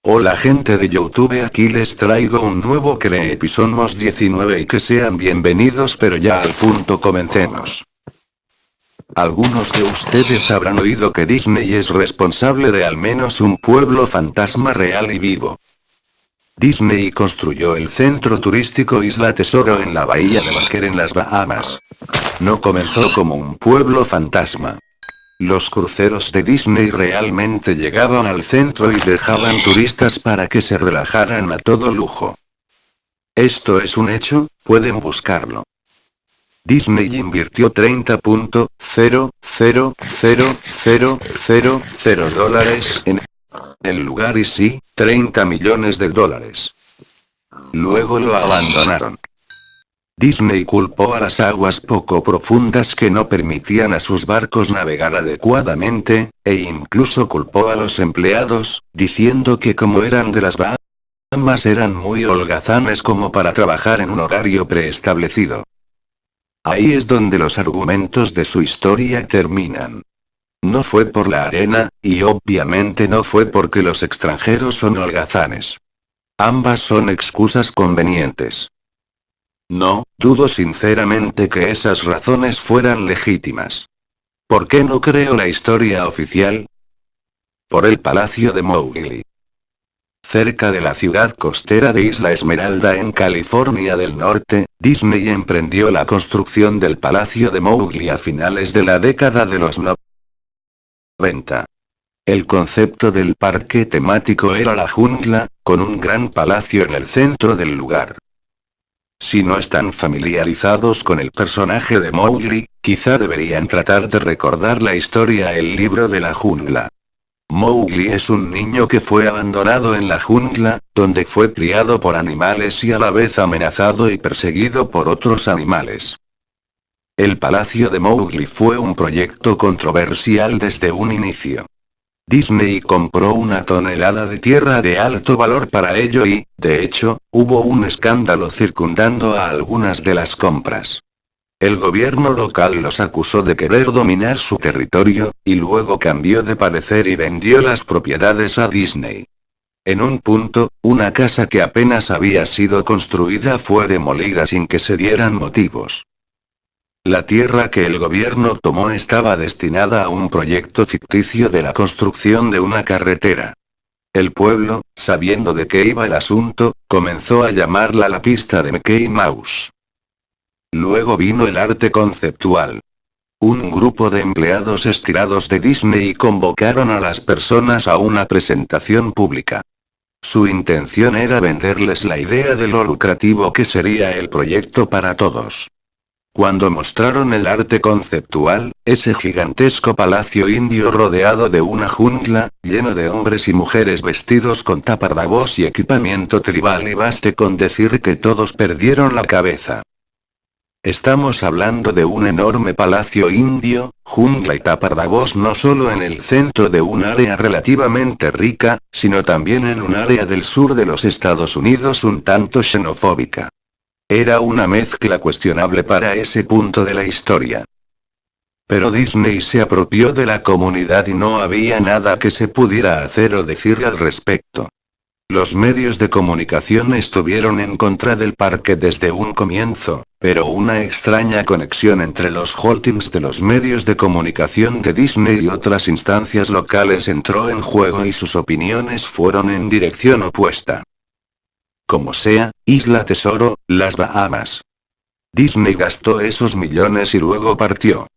Hola gente de YouTube, aquí les traigo un nuevo Creepysomos 19 y que sean bienvenidos, pero ya al punto, comencemos. Algunos de ustedes habrán oído que Disney es responsable de al menos un pueblo fantasma real y vivo. Disney construyó el centro turístico Isla Tesoro en la bahía de Baker en las Bahamas. No comenzó como un pueblo fantasma. Los cruceros de Disney realmente llegaban al centro y dejaban turistas para que se relajaran a todo lujo. Esto es un hecho, pueden buscarlo. Disney invirtió $30.00000 en el lugar y sí, $30 millones. Luego lo abandonaron. Disney culpó a las aguas poco profundas que no permitían a sus barcos navegar adecuadamente, e incluso culpó a los empleados, diciendo que como eran de las Bahamas eran muy holgazanes como para trabajar en un horario preestablecido. Ahí es donde los argumentos de su historia terminan. No fue por la arena, y obviamente no fue porque los extranjeros son holgazanes. Ambas son excusas convenientes. No, dudo sinceramente que esas razones fueran legítimas. ¿Por qué no creo la historia oficial? Por el Palacio de Mowgli. Cerca de la ciudad costera de Isla Esmeralda en California del Norte, Disney emprendió la construcción del Palacio de Mowgli a finales de la década de los 90. El concepto del parque temático era la jungla, con un gran palacio en el centro del lugar. Si no están familiarizados con el personaje de Mowgli, quizá deberían tratar de recordar la historia El libro de la jungla. Mowgli es un niño que fue abandonado en la jungla, donde fue criado por animales y a la vez amenazado y perseguido por otros animales. El Palacio de Mowgli fue un proyecto controversial desde un inicio. Disney compró 1 tonelada de tierra de alto valor para ello y, de hecho, hubo un escándalo circundando a algunas de las compras. El gobierno local los acusó de querer dominar su territorio, y luego cambió de parecer y vendió las propiedades a Disney. En un punto, una casa que apenas había sido construida fue demolida sin que se dieran motivos. La tierra que el gobierno tomó estaba destinada a un proyecto ficticio de la construcción de una carretera. El pueblo, sabiendo de qué iba el asunto, comenzó a llamarla la pista de Mickey Mouse. Luego vino el arte conceptual. Un grupo de empleados estirados de Disney convocaron a las personas a una presentación pública. Su intención era venderles la idea de lo lucrativo que sería el proyecto para todos. Cuando mostraron el arte conceptual, ese gigantesco palacio indio rodeado de una jungla, lleno de hombres y mujeres vestidos con taparrabos y equipamiento tribal, y baste con decir que todos perdieron la cabeza. Estamos hablando de un enorme palacio indio, jungla y taparrabos no solo en el centro de un área relativamente rica, sino también en un área del sur de los Estados Unidos un tanto xenofóbica. Era una mezcla cuestionable para ese punto de la historia. Pero Disney se apropió de la comunidad y no había nada que se pudiera hacer o decir al respecto. Los medios de comunicación estuvieron en contra del parque desde un comienzo, pero una extraña conexión entre los holdings de los medios de comunicación de Disney y otras instancias locales entró en juego y sus opiniones fueron en dirección opuesta. Como sea, Isla Tesoro, las Bahamas. Disney gastó esos millones y luego partió.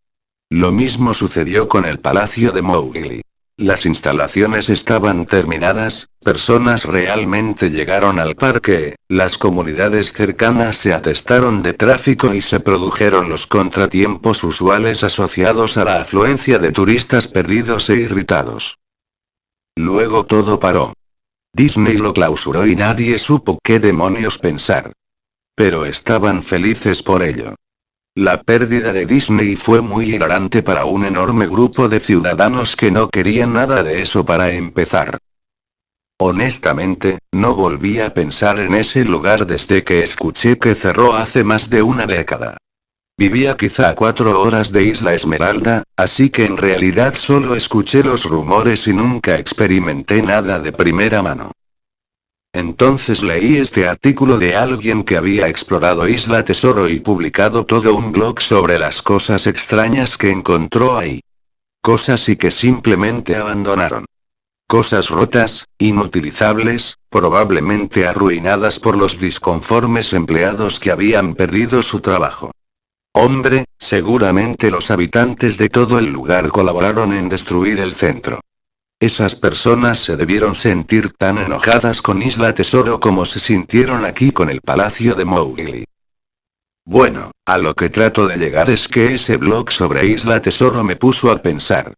Lo mismo sucedió con el Palacio de Mowgli. Las instalaciones estaban terminadas, personas realmente llegaron al parque, las comunidades cercanas se atestaron de tráfico y se produjeron los contratiempos usuales asociados a la afluencia de turistas perdidos e irritados. Luego todo paró. Disney lo clausuró y nadie supo qué demonios pensar. Pero estaban felices por ello. La pérdida de Disney fue muy hilarante para un enorme grupo de ciudadanos que no querían nada de eso para empezar. Honestamente, no volví a pensar en ese lugar desde que escuché que cerró hace más de una década. Vivía quizá a 4 horas de Isla Esmeralda, así que en realidad solo escuché los rumores y nunca experimenté nada de primera mano. Entonces leí este artículo de alguien que había explorado Isla Tesoro y publicado todo un blog sobre las cosas extrañas que encontró ahí. Cosas y que simplemente abandonaron. Cosas rotas, inutilizables, probablemente arruinadas por los disconformes empleados que habían perdido su trabajo. Hombre, seguramente los habitantes de todo el lugar colaboraron en destruir el centro. Esas personas se debieron sentir tan enojadas con Isla Tesoro como se sintieron aquí con el Palacio de Mowgli. Bueno, a lo que trato de llegar es que ese blog sobre Isla Tesoro me puso a pensar.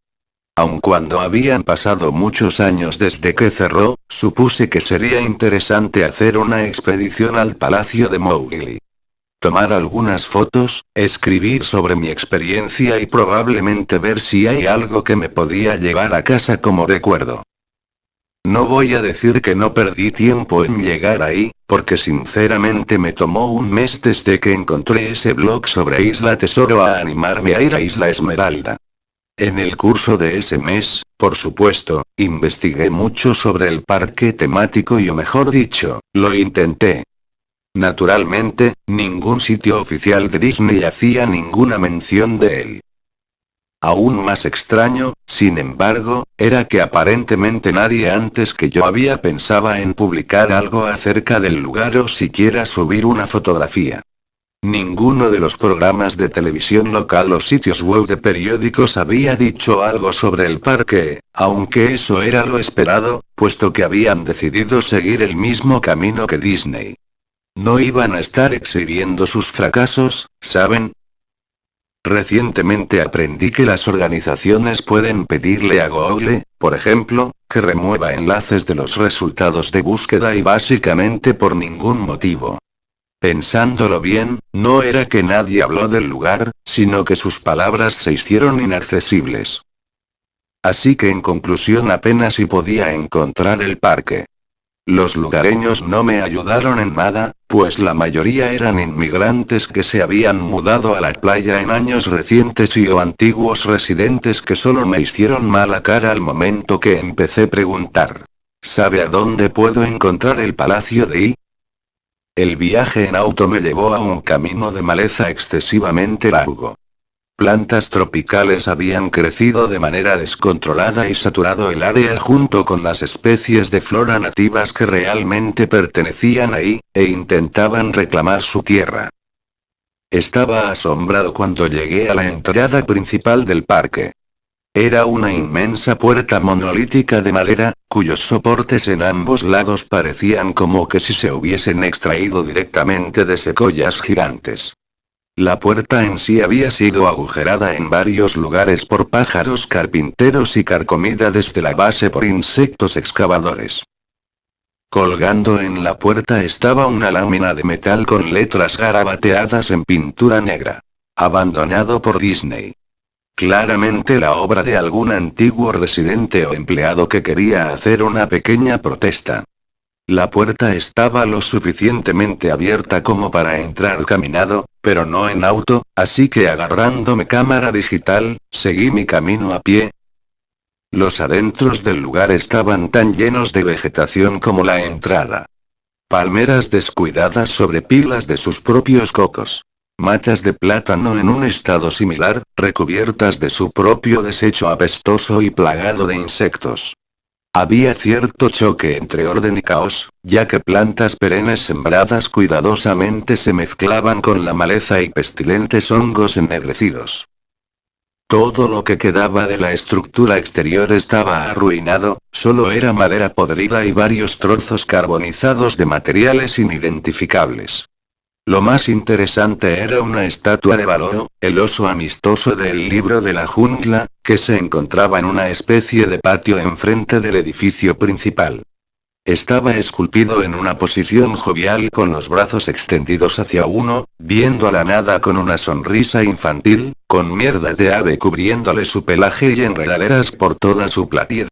Aun cuando habían pasado muchos años desde que cerró, supuse que sería interesante hacer una expedición al Palacio de Mowgli. Tomar algunas fotos, escribir sobre mi experiencia y probablemente ver si hay algo que me podía llevar a casa como recuerdo. No voy a decir que no perdí tiempo en llegar ahí, porque sinceramente me tomó un mes desde que encontré ese blog sobre Isla Tesoro a animarme a ir a Isla Esmeralda. En el curso de ese mes, por supuesto, investigué mucho sobre el parque temático y o mejor dicho, lo intenté. Naturalmente, ningún sitio oficial de Disney hacía ninguna mención de él. Aún más extraño, sin embargo, era que aparentemente nadie antes que yo había pensado en publicar algo acerca del lugar o siquiera subir una fotografía. Ninguno de los programas de televisión local o sitios web de periódicos había dicho algo sobre el parque, aunque eso era lo esperado, puesto que habían decidido seguir el mismo camino que Disney. No iban a estar exhibiendo sus fracasos, ¿saben? Recientemente aprendí que las organizaciones pueden pedirle a Google, por ejemplo, que remueva enlaces de los resultados de búsqueda y básicamente por ningún motivo. Pensándolo bien, no era que nadie habló del lugar, sino que sus palabras se hicieron inaccesibles. Así que en conclusión apenas si podía encontrar el parque. Los lugareños no me ayudaron en nada, pues la mayoría eran inmigrantes que se habían mudado a la playa en años recientes y o antiguos residentes que solo me hicieron mala cara al momento que empecé a preguntar. ¿Sabe a dónde puedo encontrar el Palacio de I? El viaje en auto me llevó a un camino de maleza excesivamente largo. Plantas tropicales habían crecido de manera descontrolada y saturado el área junto con las especies de flora nativas que realmente pertenecían ahí, e intentaban reclamar su tierra. Estaba asombrado cuando llegué a la entrada principal del parque. Era una inmensa puerta monolítica de madera, cuyos soportes en ambos lados parecían como que si se hubiesen extraído directamente de secoyas gigantes. La puerta en sí había sido agujerada en varios lugares por pájaros carpinteros y carcomida desde la base por insectos excavadores. Colgando en la puerta estaba una lámina de metal con letras garabateadas en pintura negra. Abandonado por Disney. Claramente la obra de algún antiguo residente o empleado que quería hacer una pequeña protesta. La puerta estaba lo suficientemente abierta como para entrar caminado, pero no en auto, así que agarrando mi cámara digital, seguí mi camino a pie. Los adentros del lugar estaban tan llenos de vegetación como la entrada. Palmeras descuidadas sobre pilas de sus propios cocos. Matas de plátano en un estado similar, recubiertas de su propio desecho apestoso y plagado de insectos. Había cierto choque entre orden y caos, ya que plantas perennes sembradas cuidadosamente se mezclaban con la maleza y pestilentes hongos ennegrecidos. Todo lo que quedaba de la estructura exterior estaba arruinado, solo era madera podrida y varios trozos carbonizados de materiales inidentificables. Lo más interesante era una estatua de Baloo, el oso amistoso del libro de la jungla, que se encontraba en una especie de patio enfrente del edificio principal. Estaba esculpido en una posición jovial con los brazos extendidos hacia uno, viendo a la nada con una sonrisa infantil, con mierda de ave cubriéndole su pelaje y enredaderas por toda su piel.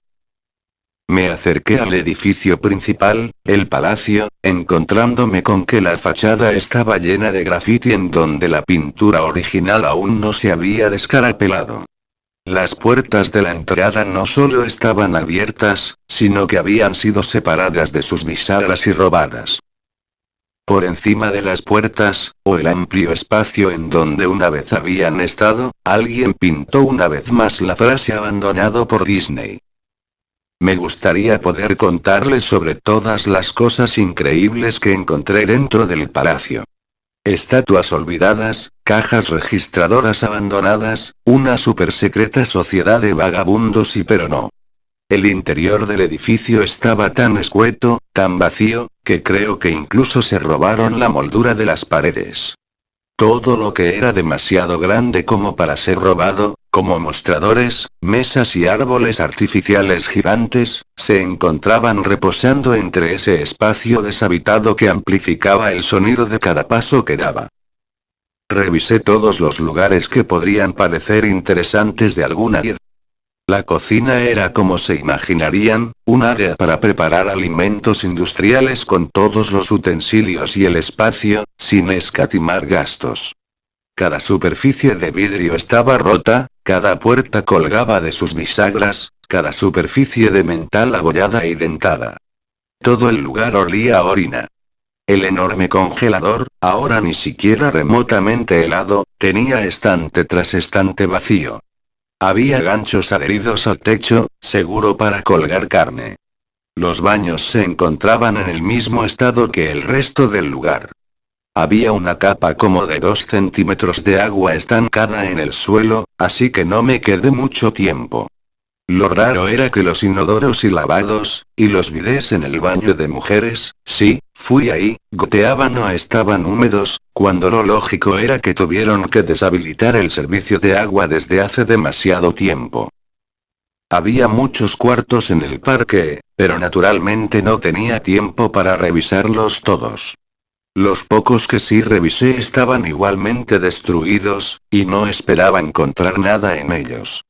Me acerqué al edificio principal, el palacio, encontrándome con que la fachada estaba llena de grafiti en donde la pintura original aún no se había descarapelado. Las puertas de la entrada no solo estaban abiertas, sino que habían sido separadas de sus bisagras y robadas. Por encima de las puertas, o el amplio espacio en donde una vez habían estado, alguien pintó una vez más la frase abandonado por Disney. Me gustaría poder contarles sobre todas las cosas increíbles que encontré dentro del palacio. Estatuas olvidadas, cajas registradoras abandonadas, una super secreta sociedad de vagabundos pero no. El interior del edificio estaba tan escueto, tan vacío, que creo que incluso se robaron la moldura de las paredes. Todo lo que era demasiado grande como para ser robado, como mostradores, mesas y árboles artificiales gigantes, se encontraban reposando entre ese espacio deshabitado que amplificaba el sonido de cada paso que daba. Revisé todos los lugares que podrían parecer interesantes de alguna manera. La cocina era como se imaginarían, un área para preparar alimentos industriales con todos los utensilios y el espacio, sin escatimar gastos. Cada superficie de vidrio estaba rota, cada puerta colgaba de sus bisagras, cada superficie de metal abollada y dentada. Todo el lugar olía a orina. El enorme congelador, ahora ni siquiera remotamente helado, tenía estante tras estante vacío. Había ganchos adheridos al techo, seguro para colgar carne. Los baños se encontraban en el mismo estado que el resto del lugar. Había una capa como de 2 centímetros de agua estancada en el suelo, así que no me quedé mucho tiempo. Lo raro era que los inodoros y lavados, y los bidés en el baño de mujeres, sí, fui ahí, goteaban o estaban húmedos, cuando lo lógico era que tuvieron que deshabilitar el servicio de agua desde hace demasiado tiempo. Había muchos cuartos en el parque, pero naturalmente no tenía tiempo para revisarlos todos. Los pocos que sí revisé estaban igualmente destruidos, y no esperaba encontrar nada en ellos.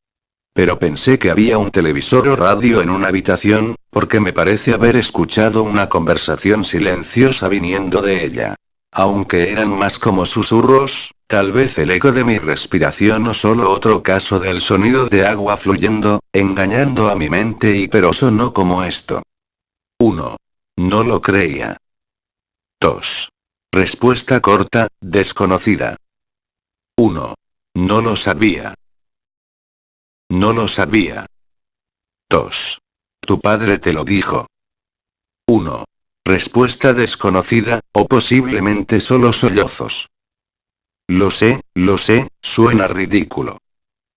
Pero pensé que había un televisor o radio en una habitación, porque me parece haber escuchado una conversación silenciosa viniendo de ella. Aunque eran más como susurros, tal vez el eco de mi respiración o solo otro caso del sonido de agua fluyendo, engañando a mi mente pero sonó como esto. 1. No lo creía. 2. Respuesta corta, desconocida. 1. No lo sabía. No lo sabía. 2. Tu padre te lo dijo. 1. Respuesta desconocida, o posiblemente solo sollozos. Lo sé, suena ridículo.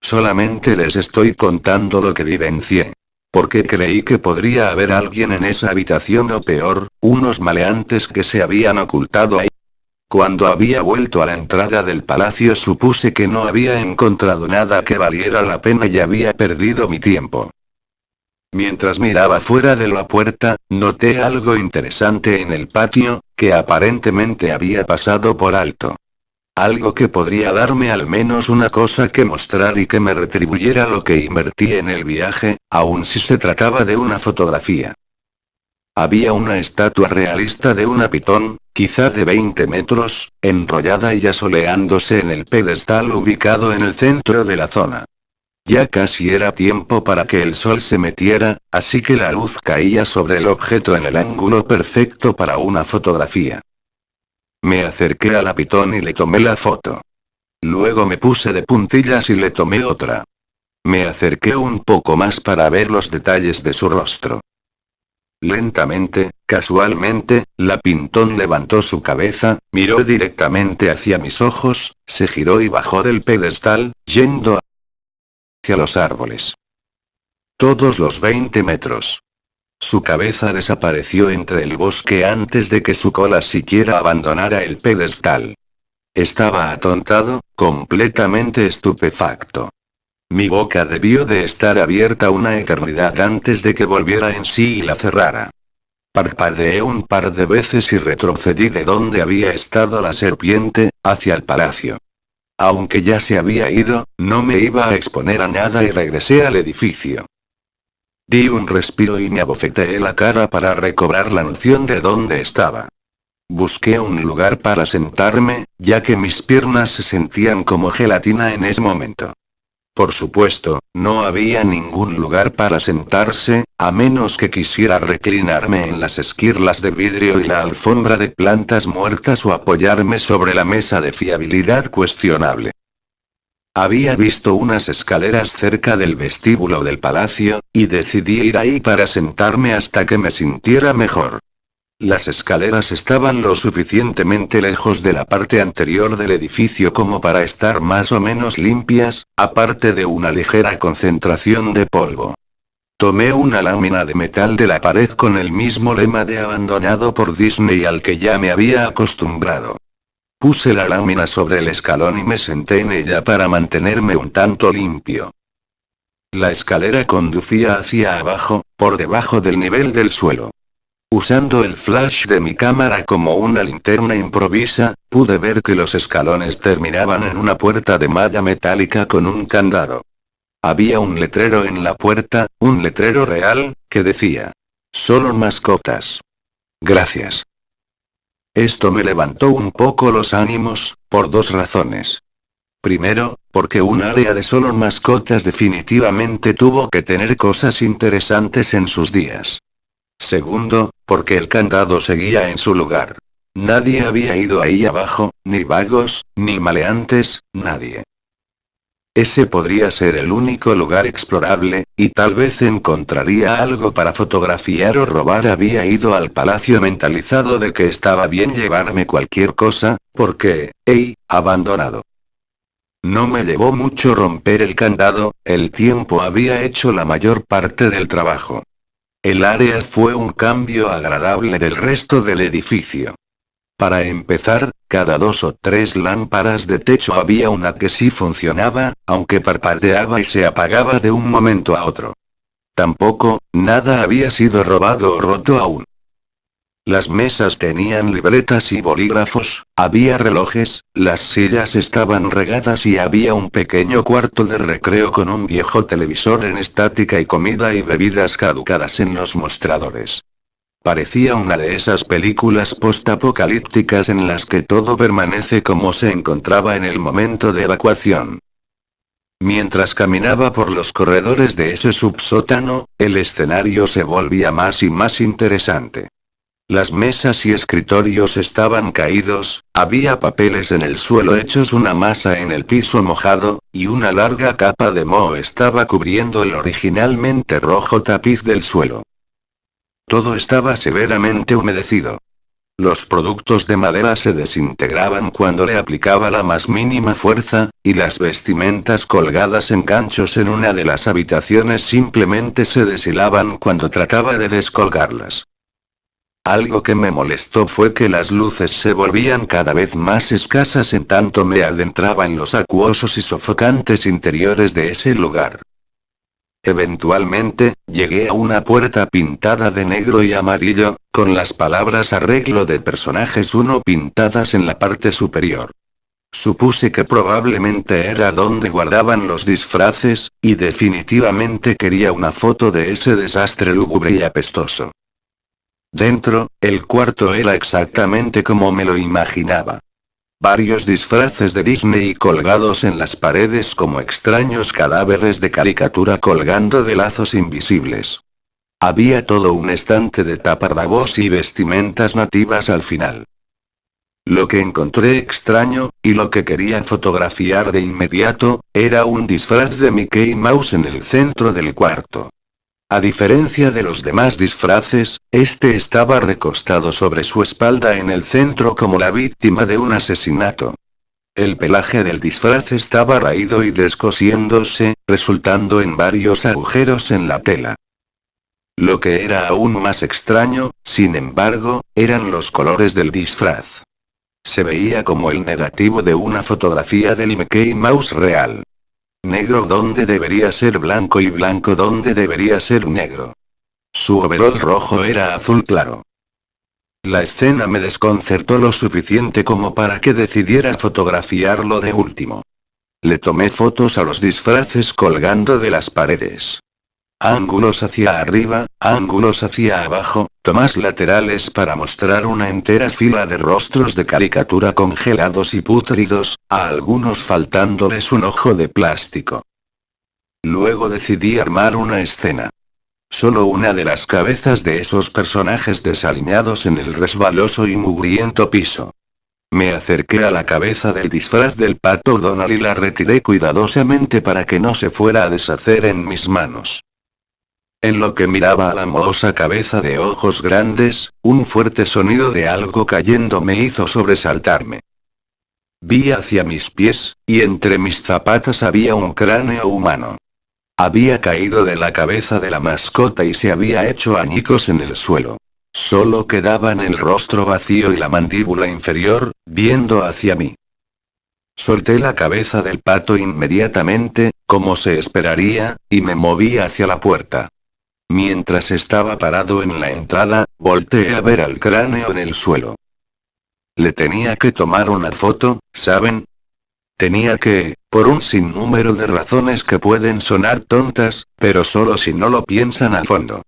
Solamente les estoy contando lo que vivencié. Porque creí que podría haber alguien en esa habitación o peor, unos maleantes que se habían ocultado ahí. Cuando había vuelto a la entrada del palacio supuse que no había encontrado nada que valiera la pena y había perdido mi tiempo. Mientras miraba fuera de la puerta, noté algo interesante en el patio, que aparentemente había pasado por alto. Algo que podría darme al menos una cosa que mostrar y que me retribuyera lo que invertí en el viaje, aun si se trataba de una fotografía. Había una estatua realista de una pitón, quizá de 20 metros, enrollada y asoleándose en el pedestal ubicado en el centro de la zona. Ya casi era tiempo para que el sol se metiera, así que la luz caía sobre el objeto en el ángulo perfecto para una fotografía. Me acerqué a la pitón y le tomé la foto. Luego me puse de puntillas y le tomé otra. Me acerqué un poco más para ver los detalles de su rostro. Lentamente, casualmente, la pitón levantó su cabeza, miró directamente hacia mis ojos, se giró y bajó del pedestal, yendo hacia los árboles. Todos los 20 metros. Su cabeza desapareció entre el bosque antes de que su cola siquiera abandonara el pedestal. Estaba atontado, completamente estupefacto. Mi boca debió de estar abierta una eternidad antes de que volviera en sí y la cerrara. Parpadeé un par de veces y retrocedí de donde había estado la serpiente, hacia el palacio. Aunque ya se había ido, no me iba a exponer a nada y regresé al edificio. Di un respiro y me abofeteé la cara para recobrar la noción de dónde estaba. Busqué un lugar para sentarme, ya que mis piernas se sentían como gelatina en ese momento. Por supuesto, no había ningún lugar para sentarse, a menos que quisiera reclinarme en las esquirlas de vidrio y la alfombra de plantas muertas o apoyarme sobre la mesa de fiabilidad cuestionable. Había visto unas escaleras cerca del vestíbulo del palacio, y decidí ir ahí para sentarme hasta que me sintiera mejor. Las escaleras estaban lo suficientemente lejos de la parte anterior del edificio como para estar más o menos limpias, aparte de una ligera concentración de polvo. Tomé una lámina de metal de la pared con el mismo lema de abandonado por Disney al que ya me había acostumbrado. Puse la lámina sobre el escalón y me senté en ella para mantenerme un tanto limpio. La escalera conducía hacia abajo, por debajo del nivel del suelo. Usando el flash de mi cámara como una linterna improvisa, pude ver que los escalones terminaban en una puerta de malla metálica con un candado. Había un letrero en la puerta, un letrero real, que decía: "Solo mascotas. Gracias". Esto me levantó un poco los ánimos, por dos razones. Primero, porque un área de solo mascotas definitivamente tuvo que tener cosas interesantes en sus días. Segundo, porque el candado seguía en su lugar. Nadie había ido ahí abajo, ni vagos, ni maleantes, nadie. Ese podría ser el único lugar explorable, y tal vez encontraría algo para fotografiar o robar. Había ido al palacio mentalizado de que estaba bien llevarme cualquier cosa, porque, abandonado. No me llevó mucho romper el candado, el tiempo había hecho la mayor parte del trabajo. El área fue un cambio agradable del resto del edificio. Para empezar, cada 2 o 3 lámparas de techo había una que sí funcionaba, aunque parpadeaba y se apagaba de un momento a otro. Tampoco, nada había sido robado o roto aún. Las mesas tenían libretas y bolígrafos, había relojes, las sillas estaban regadas y había un pequeño cuarto de recreo con un viejo televisor en estática y comida y bebidas caducadas en los mostradores. Parecía una de esas películas postapocalípticas en las que todo permanece como se encontraba en el momento de evacuación. Mientras caminaba por los corredores de ese subsótano, el escenario se volvía más y más interesante. Las mesas y escritorios estaban caídos, había papeles en el suelo hechos una masa en el piso mojado, y una larga capa de moho estaba cubriendo el originalmente rojo tapiz del suelo. Todo estaba severamente humedecido. Los productos de madera se desintegraban cuando le aplicaba la más mínima fuerza, y las vestimentas colgadas en ganchos en una de las habitaciones simplemente se deshilaban cuando trataba de descolgarlas. Algo que me molestó fue que las luces se volvían cada vez más escasas en tanto me adentraba en los acuosos y sofocantes interiores de ese lugar. Eventualmente, llegué a una puerta pintada de negro y amarillo, con las palabras "Arreglo de personajes 1" pintadas en la parte superior. Supuse que probablemente era donde guardaban los disfraces, y definitivamente quería una foto de ese desastre lúgubre y apestoso. Dentro, el cuarto era exactamente como me lo imaginaba. Varios disfraces de Disney colgados en las paredes como extraños cadáveres de caricatura colgando de lazos invisibles. Había todo un estante de taparrabos y vestimentas nativas al final. Lo que encontré extraño, y lo que quería fotografiar de inmediato, era un disfraz de Mickey Mouse en el centro del cuarto. A diferencia de los demás disfraces, este estaba recostado sobre su espalda en el centro como la víctima de un asesinato. El pelaje del disfraz estaba raído y descosiéndose, resultando en varios agujeros en la tela. Lo que era aún más extraño, sin embargo, eran los colores del disfraz. Se veía como el negativo de una fotografía del Mickey Mouse real. Negro donde debería ser blanco y blanco donde debería ser negro. Su overol rojo era azul claro. La escena me desconcertó lo suficiente como para que decidiera fotografiarlo de último. Le tomé fotos a los disfraces colgando de las paredes. Ángulos hacia arriba, ángulos hacia abajo, tomas laterales para mostrar una entera fila de rostros de caricatura congelados y pútridos, a algunos faltándoles un ojo de plástico. Luego decidí armar una escena. Solo una de las cabezas de esos personajes desaliñados en el resbaloso y mugriento piso. Me acerqué a la cabeza del disfraz del pato Donald y la retiré cuidadosamente para que no se fuera a deshacer en mis manos. En lo que miraba a la mohosa cabeza de ojos grandes, un fuerte sonido de algo cayendo me hizo sobresaltarme. Vi hacia mis pies, y entre mis zapatas había un cráneo humano. Había caído de la cabeza de la mascota y se había hecho añicos en el suelo. Solo quedaban el rostro vacío y la mandíbula inferior, viendo hacia mí. Solté la cabeza del pato inmediatamente, como se esperaría, y me moví hacia la puerta. Mientras estaba parado en la entrada, volteé a ver al cráneo en el suelo. Le tenía que tomar una foto, ¿saben? Tenía que, por un sinnúmero de razones que pueden sonar tontas, pero solo si no lo piensan a fondo.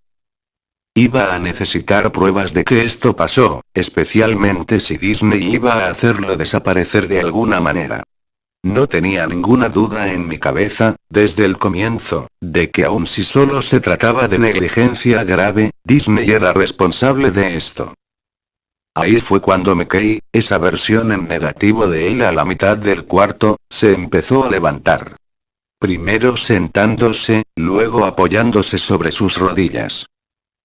Iba a necesitar pruebas de que esto pasó, especialmente si Disney iba a hacerlo desaparecer de alguna manera. No tenía ninguna duda en mi cabeza, desde el comienzo, de que aun si solo se trataba de negligencia grave, Disney era responsable de esto. Ahí fue cuando Mickey, esa versión en negativo de él a la mitad del cuarto, se empezó a levantar. Primero sentándose, luego apoyándose sobre sus rodillas.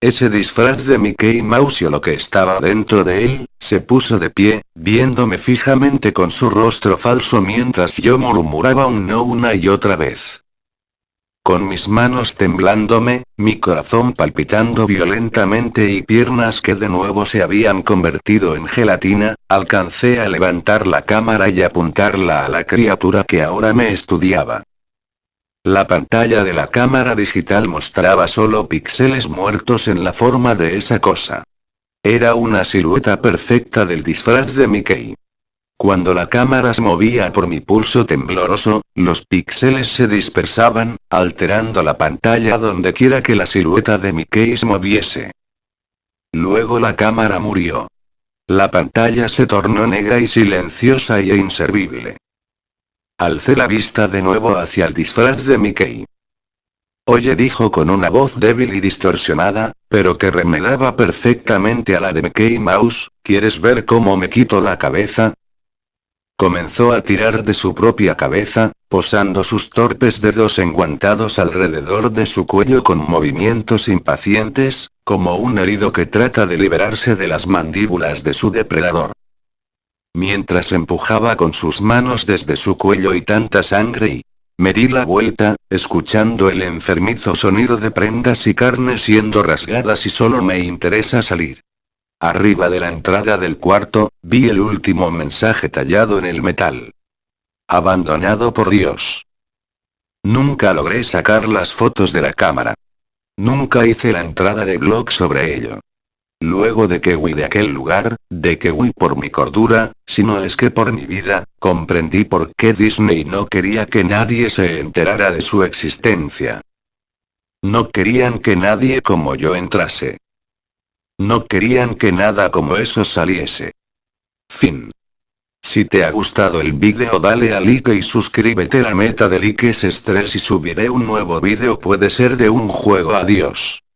Ese disfraz de Mickey Mouse o lo que estaba dentro de él, se puso de pie, viéndome fijamente con su rostro falso mientras yo murmuraba un no una y otra vez. Con mis manos temblándome, mi corazón palpitando violentamente y piernas que de nuevo se habían convertido en gelatina, alcancé a levantar la cámara y apuntarla a la criatura que ahora me estudiaba. La pantalla de la cámara digital mostraba solo píxeles muertos en la forma de esa cosa. Era una silueta perfecta del disfraz de Mickey. Cuando la cámara se movía por mi pulso tembloroso, los píxeles se dispersaban, alterando la pantalla donde quiera que la silueta de Mickey se moviese. Luego la cámara murió. La pantalla se tornó negra y silenciosa e inservible. Alcé la vista de nuevo hacia el disfraz de Mickey. Oye, dijo con una voz débil y distorsionada, pero que remedaba perfectamente a la de Mickey Mouse, ¿quieres ver cómo me quito la cabeza? Comenzó a tirar de su propia cabeza, posando sus torpes dedos enguantados alrededor de su cuello con movimientos impacientes, como un herido que trata de liberarse de las mandíbulas de su depredador. Mientras empujaba con sus manos desde su cuello y tanta sangre y... Me di la vuelta, escuchando el enfermizo sonido de prendas y carne siendo rasgadas y solo me interesa salir. Arriba de la entrada del cuarto, vi el último mensaje tallado en el metal. Abandonado por Dios. Nunca logré sacar las fotos de la cámara. Nunca hice la entrada de blog sobre ello. Luego de que huí de aquel lugar, de que huí por mi cordura, si no es que por mi vida, comprendí por qué Disney no quería que nadie se enterara de su existencia. No querían que nadie como yo entrase. No querían que nada como eso saliese. Fin. Si te ha gustado el vídeo dale a like y suscríbete. La meta de likes es 3 y subiré un nuevo vídeo, puede ser de un juego. Adiós.